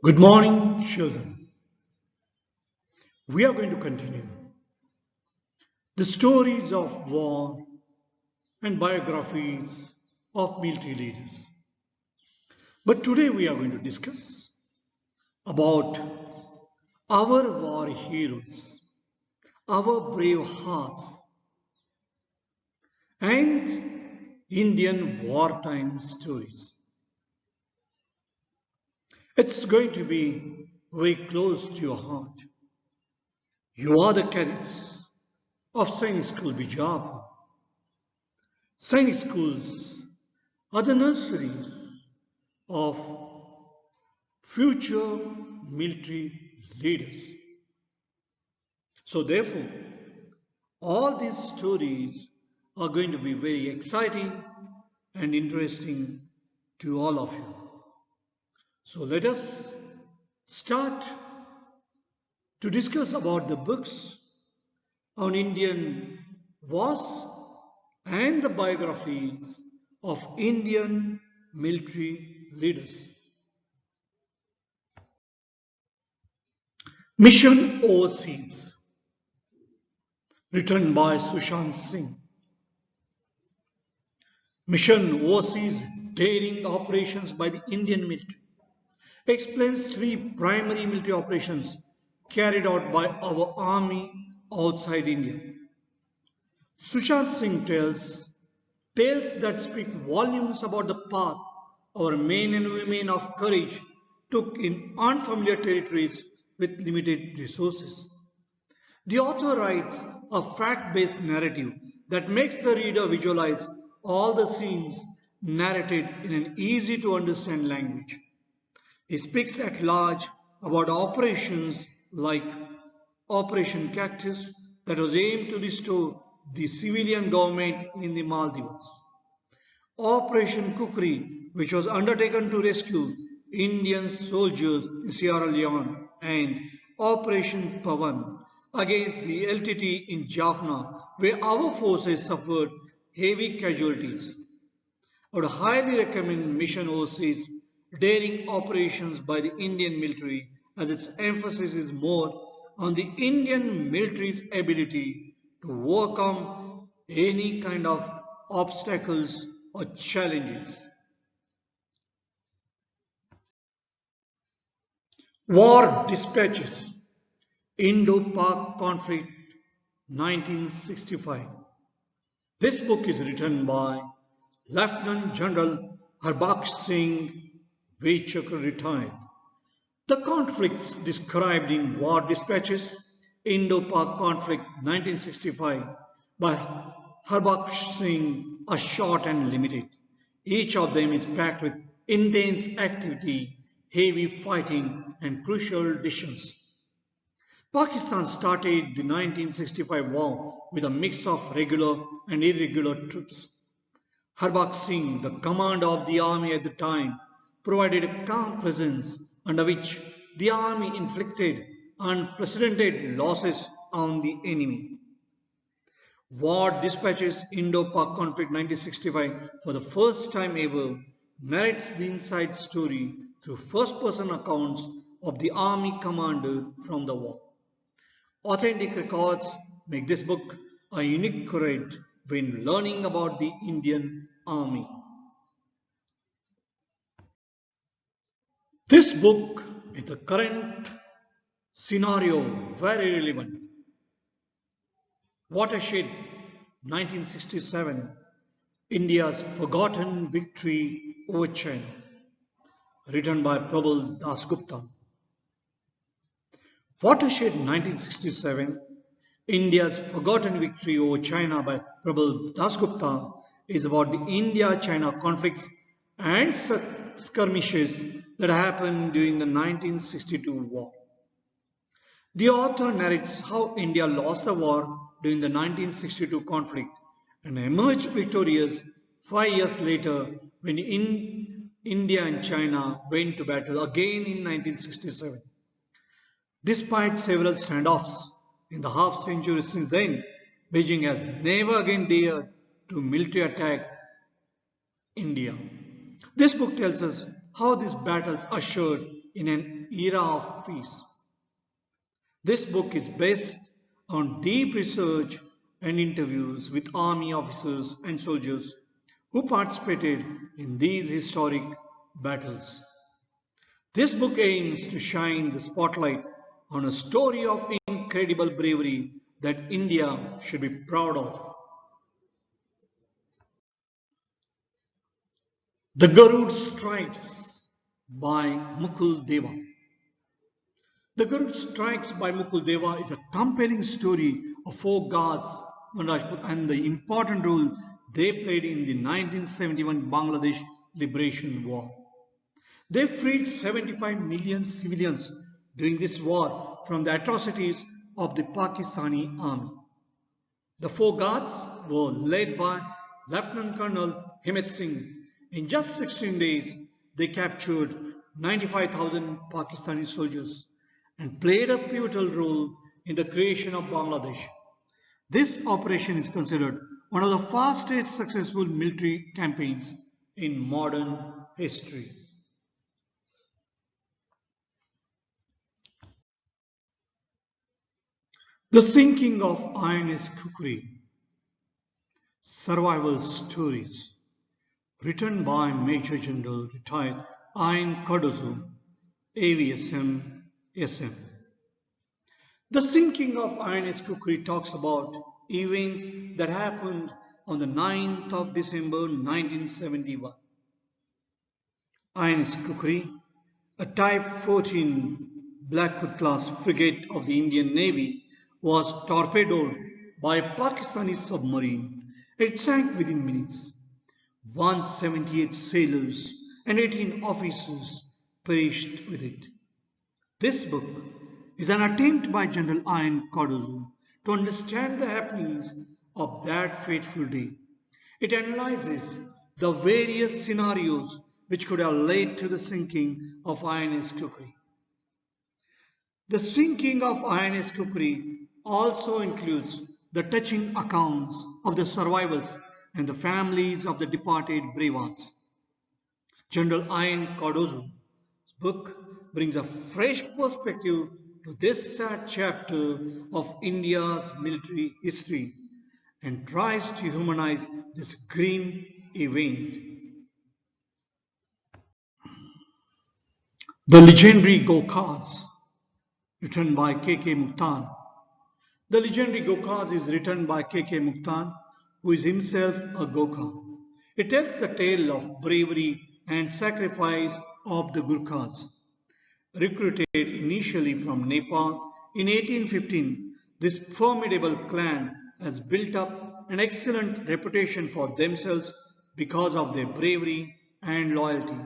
Good morning, children. We are going to continue the stories of war and biographies of military leaders. But today we are going to discuss about our war heroes, our brave hearts, and Indian wartime stories. It's going to be very close to your heart. You are the cadets of Sainik School Bijapur. Sainik schools are the nurseries of future military leaders. So, therefore, all these stories are going to be very exciting and interesting to all of you. So, let us start to discuss about the books on Indian wars and the biographies of Indian military leaders. Mission Overseas, written by Sushant Singh. Mission Overseas daring operations by the Indian military explains three primary military operations carried out by our army outside India. Sushant Singh tells tales that speak volumes about the path our men and women of courage took in unfamiliar territories with limited resources. The author writes a fact-based narrative that makes the reader visualize all the scenes narrated in an easy-to-understand language. He speaks at large about operations like Operation Cactus that was aimed to restore the civilian government in the Maldives, Operation Kukri, which was undertaken to rescue Indian soldiers in Sierra Leone, and Operation Pavan against the LTT in Jaffna, where our forces suffered heavy casualties. I would highly recommend Mission Overseas daring operations by the Indian military, as its emphasis is more on the Indian military's ability to overcome any kind of obstacles or challenges. War Dispatches, Indo-Pak Conflict 1965. This book is written by Lieutenant General Harbaksh Singh Vichakar, retired. The conflicts described in War Dispatches, Indo-Pak Conflict 1965 by Harbaksh Singh are short and limited. Each of them is packed with intense activity, heavy fighting, and crucial decisions. Pakistan started the 1965 war with a mix of regular and irregular troops. Harbaksh Singh, the commander of the army at the time, provided a calm presence under which the army inflicted unprecedented losses on the enemy. War Dispatches Indo-Pak Conflict 1965 for the first time ever narrates the inside story through first-person accounts of the army commander from the war. Authentic records make this book a unique read when learning about the Indian Army. This book is the current scenario very relevant. Watershed 1967, India's Forgotten Victory over China, written by Prabal Dasgupta. Watershed 1967, India's Forgotten Victory over China by Prabal Dasgupta is about the India-China conflicts and skirmishes that happened during the 1962 war. The author narrates how India lost the war during the 1962 conflict and emerged victorious 5 years later when India and China went to battle again in 1967. Despite several standoffs in the half century since then, Beijing has never again dared to military attack India. This book tells us how these battles ushered in an era of peace. This book is based on deep research and interviews with army officers and soldiers who participated in these historic battles. This book aims to shine the spotlight on a story of incredible bravery that India should be proud of. The Garud Strikes by Mukul Deva. The Garud Strikes by Mukul Deva is a compelling story of four guards on Rajput and the important role they played in the 1971 Bangladesh Liberation War. They freed 75 million civilians during this war from the atrocities of the Pakistani army. The four guards were led by Lieutenant Colonel Himmat Singh. In just 16 days, they captured 95,000 Pakistani soldiers and played a pivotal role in the creation of Bangladesh. This operation is considered one of the fastest successful military campaigns in modern history. The Sinking of INS Kukri. Survival Stories. Written by Major General retired Ayn Cardozo, AVSM SM. The Sinking of INS Kukri talks about events that happened on the 9th of December 1971. INS Kukri, a Type 14 Blackwood class frigate of the Indian Navy, was torpedoed by a Pakistani submarine. It sank within minutes. 178 sailors and 18 officers perished with it. This book is an attempt by General Ayn Cardozo to understand the happenings of that fateful day. It analyzes the various scenarios which could have led to the sinking of INS Kukri. The sinking of INS Kukri also includes the touching accounts of the survivors and the families of the departed brave. General Ayn Cardozo's book brings a fresh perspective to this sad chapter of India's military history and tries to humanize this grim event. The legendary Gokhas, written by K.K. Muktan. The legendary Gokhas is written by K.K. Muktan, who is himself a Gokha. It tells the tale of bravery and sacrifice of the Gurkhas. Recruited initially from Nepal in 1815, this formidable clan has built up an excellent reputation for themselves because of their bravery and loyalty.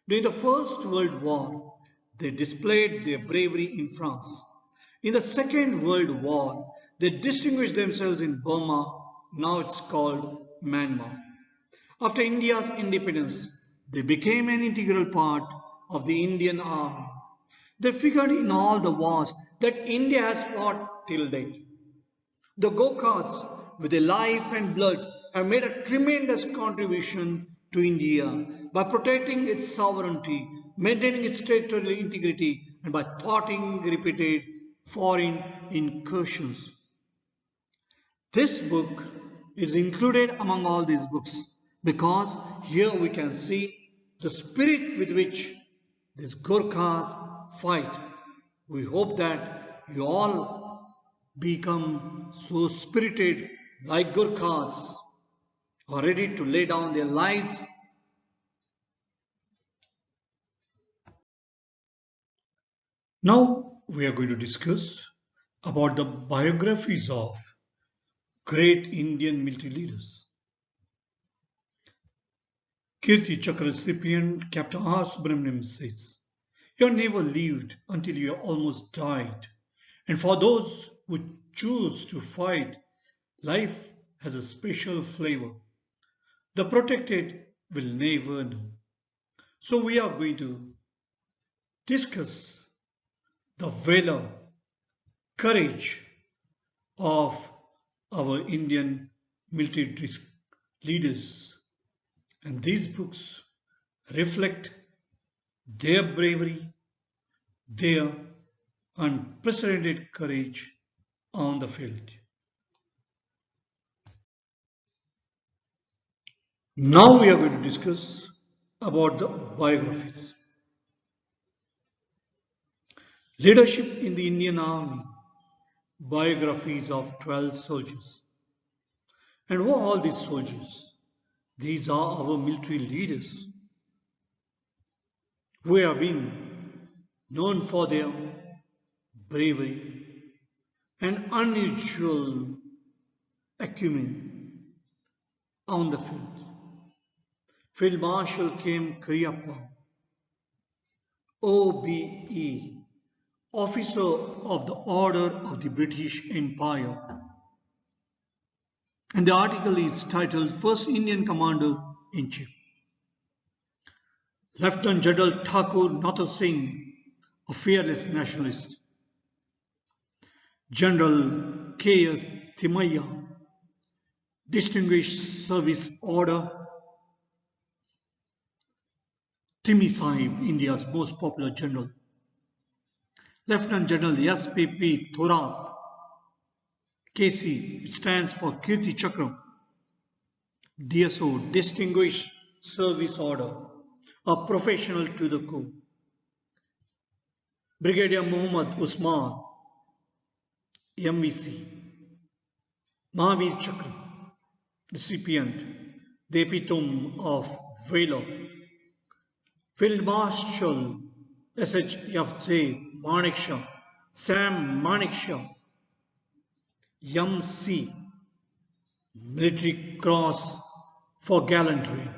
During the First World War, they displayed their bravery in France. In the Second World War, they distinguished themselves in Burma, now it's called Myanmar. After India's independence, they became an integral part of the Indian army. They figured in all the wars that India has fought till date. The Gokhas, with their life and blood, have made a tremendous contribution to India by protecting its sovereignty, maintaining its territorial integrity, and by thwarting repeated foreign incursions. This book is included among all these books because here we can see the spirit with which these Gurkhas fight. We hope that you all become so spirited like Gurkhas, who are ready to lay down their lives. Now we are going to discuss about the biographies of great Indian military leaders. Kirti Chakra recipient Captain R. Subramaniam says, "Your never lived until you almost died. And for those who choose to fight, life has a special flavor. The protected will never know." So we are going to discuss the valor, courage of our Indian military leaders. And these books reflect their bravery, their unprecedented courage on the field. Now we are going to discuss about the biographies. Leadership in the Indian Army, biographies of 12 soldiers. And who are all these soldiers? These are our military leaders who have been known for their bravery and unusual acumen on the field. Field Marshal K.M. Cariappa, OBE, Officer of the Order of the British Empire. And the article is titled First Indian Commander in Chief. Lieutenant General Thakur Nathur Singh, a fearless nationalist. General K.S. Thimaiya, Distinguished Service Order. Timmy Sahib, India's most popular general. Lieutenant General S.P.P. Thorat, KC, which stands for Kirti Chakra. DSO, Distinguished Service Order, a professional to the core. Brigadier Muhammad Usman, MVC, Mahavir Chakra, recipient, the epitome of valor. Field Marshal SHFJ Manekshaw, Sam Manekshaw, MC, Military Cross for gallantry.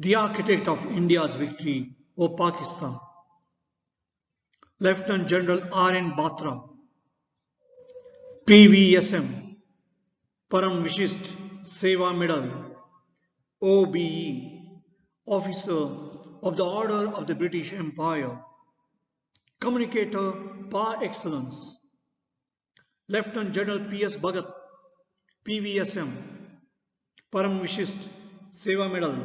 The architect of India's victory over Pakistan. Lieutenant General R.N. Batra, PVSM, Param Vishist Seva Medal, OBE, Officer of the Order of the British Empire, Communicator par excellence. Lieutenant General P.S. Bhagat, PVSM, Param Vishist Seva Medal,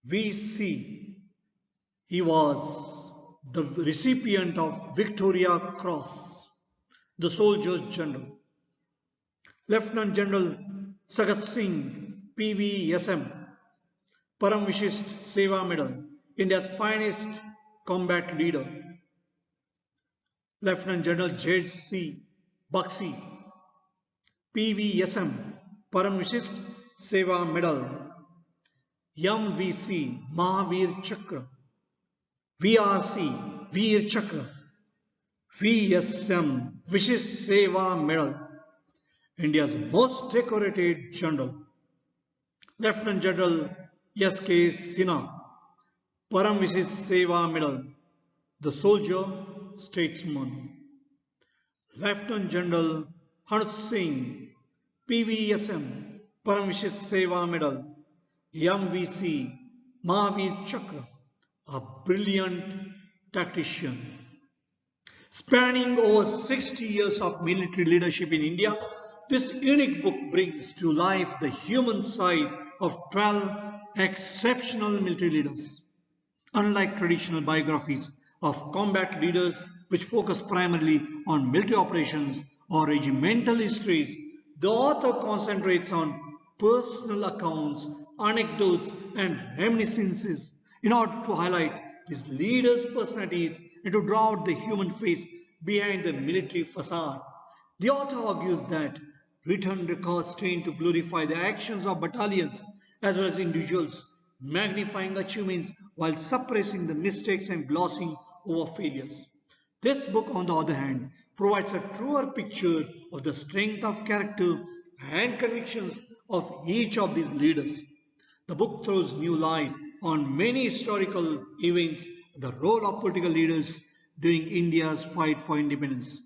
VC. He was the recipient of Victoria Cross, the Soldiers General. Lieutenant General Sagat Singh, PVSM, Param Vishist Seva Medal, India's finest combat leader. Lieutenant General J.C. Baxi, PVSM, Param Vishist Seva Medal, MVC, Mahavir Chakra, VRC, Veer Chakra, VSM, Vishist Seva Medal, India's most decorated general. Lieutenant General S.K. Sinha, Param Vishist Seva Medal, the soldier statesman. Lieutenant General Hanut Singh, PVSM, Param Vishist Seva Medal, MVC, Mahavir Chakra, a brilliant tactician. Spanning over 60 years of military leadership in India, this unique book brings to life the human side of 12 exceptional military leaders. Unlike traditional biographies of combat leaders which focus primarily on military operations or regimental histories, the author concentrates on personal accounts, anecdotes, and reminiscences in order to highlight these leaders' personalities and to draw out the human face behind the military facade. The author argues that written records tend to glorify the actions of battalions as well as individuals, magnifying achievements while suppressing the mistakes and glossing over failures. This book, on the other hand, provides a truer picture of the strength of character and convictions of each of these leaders. The book throws new light on many historical events, the role of political leaders during India's fight for independence,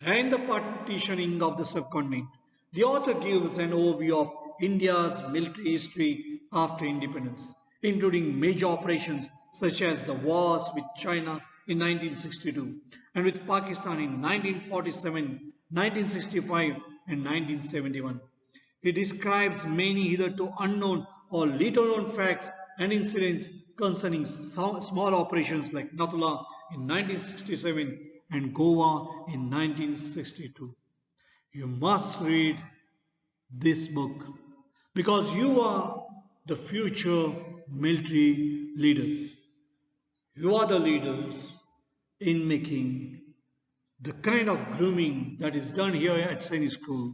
and the partitioning of the subcontinent. The author gives an overview of India's military history after independence, including major operations such as the wars with China in 1962 and with Pakistan in 1947, 1965 and 1971. He describes many hitherto unknown or little known facts and incidents concerning small operations like Natula in 1967 and Goa in 1962. You must read this book because you are the future military leaders. You are the leaders in making the kind of grooming that is done here at Sainik School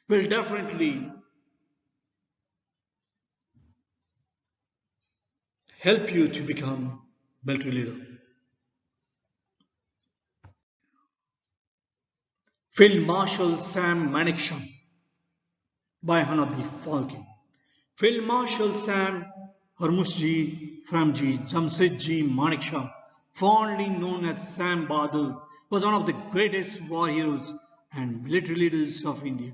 will definitely help you to become military leader. Field Marshal Sam Manekshaw by Hanadi Falke. Field Marshal Sam Harmusji Framji Jamsetji Manekshaw, fondly known as Sam Bahadur, was one of the greatest war heroes and military leaders of India.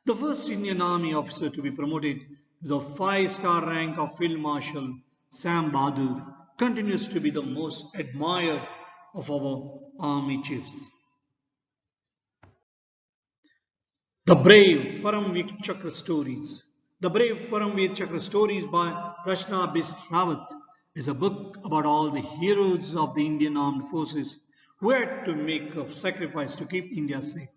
The first Indian Army officer to be promoted to the 5-star rank of Field Marshal, Sam Bahadur, continues to be the most admired of our army chiefs. The Brave Paramveer Chakra Stories. The Brave Paramveer Chakra Stories by Rachna Bis Rawat is a book about all the heroes of the Indian armed forces who had to make a sacrifice to keep India safe.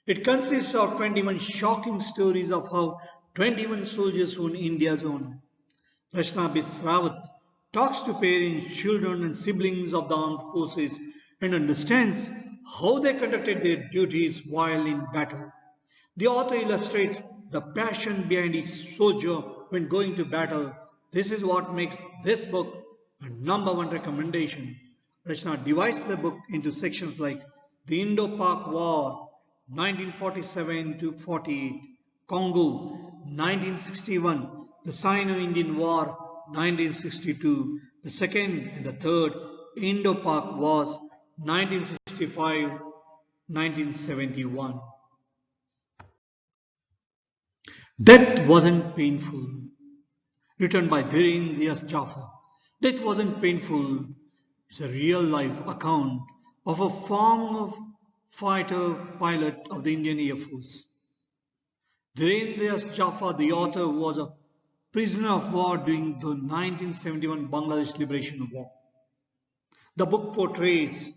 It consists of 21 shocking stories of how 21 soldiers won India's honor. Rachna Bis Rawat talks to parents, children, and siblings of the armed forces and understands how they conducted their duties while in battle. The author illustrates the passion behind each soldier when going to battle. This is what makes this book a #1 recommendation. Rachna divides the book into sections like the Indo-Pak War 1947 to 48, Congo 1961, the Sino-Indian War 1962, the second and the third Indo-Pak Wars 1965-1971. Death wasn't painful. Written by Dhiren Riaz Jafar. Death wasn't painful. It's a real life account of a former fighter pilot of the Indian Air Force. Dhiren Riaz Jafar, the author, was a prisoner of war during the 1971 Bangladesh Liberation War. The book portrays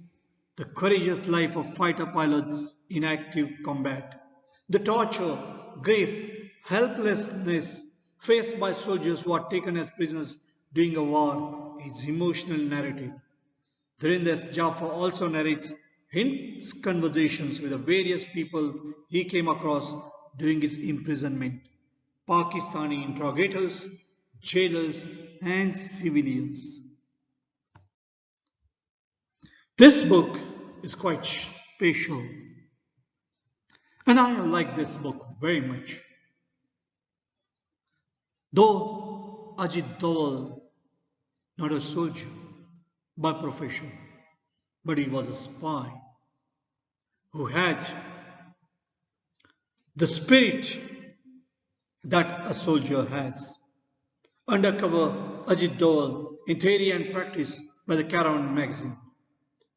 the courageous life of fighter pilots in active combat, the torture, grief, helplessness faced by soldiers who are taken as prisoners during a war is emotional narrative. Dhirendra Jaffa also narrates his conversations with the various people he came across during his imprisonment, Pakistani interrogators, jailers, and civilians. This book is quite special, and I like this book very much. Though Ajit Doval, not a soldier by profession, but he was a spy who had the spirit that a soldier has. Undercover Ajit Doval in Theory and Practice by the Caravan magazine.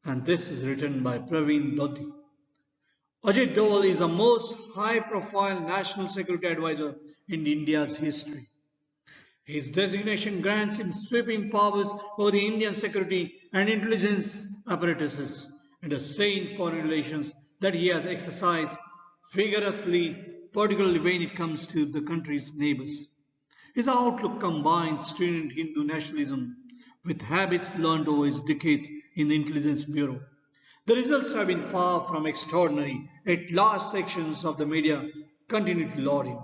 And this is written by Praveen Dodhi. Ajit Doval is the most high-profile national security advisor in India's history. His designation grants him sweeping powers over the Indian security and intelligence apparatuses and a say in foreign relations that he has exercised vigorously, particularly when it comes to the country's neighbors. His outlook combines strident Hindu nationalism with habits learned over his decades in the Intelligence Bureau. The results have been far from extraordinary, yet large sections of the media continue to laud him.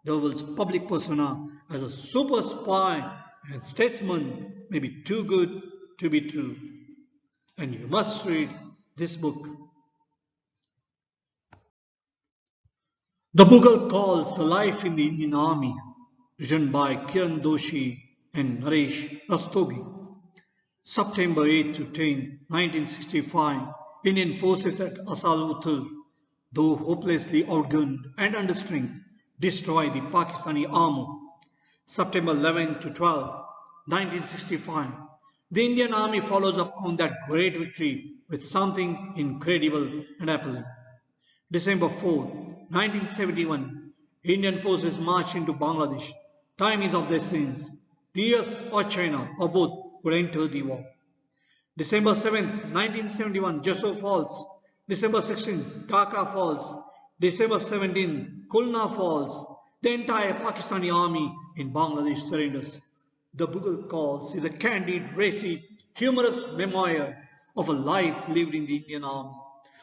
Doval's public persona as a super spy and statesman may be too good to be true. And you must read this book. The Mughal Calls, A Life in the Indian Army, written by Kiran Doshi and Naresh Rastogi. September 8 to 10, 1965, Indian forces at Asal Uttar, though hopelessly outgunned and understrength, destroy the Pakistani army. September 11 to 12, 1965, the Indian army follows up on that great victory with something incredible and appalling. December 4, 1971, Indian forces march into Bangladesh. Time is of the essence. the US or China or both would enter the war. December 7th, 1971, Jessore Falls. December 16th, Dhaka Falls. December 17th, Khulna Falls. The entire Pakistani army in Bangladesh surrenders. The Mughal Calls is a candid, racy, humorous memoir of a life lived in the Indian army.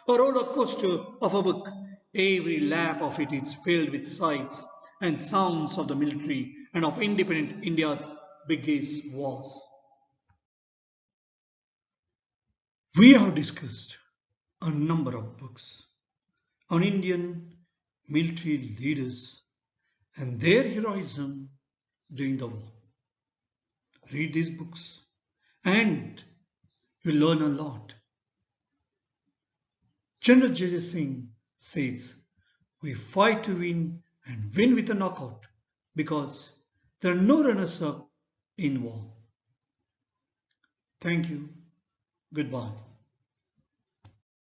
A roller coaster of a book. Every lap of it is filled with sights and sounds of the military and of independent India's biggest wars. We have discussed a number of books on Indian military leaders and their heroism during the war. Read these books and you learn a lot. General J. J. Singh says, we fight to win and win with a knockout because there are no runners up in war. Thank you. Goodbye.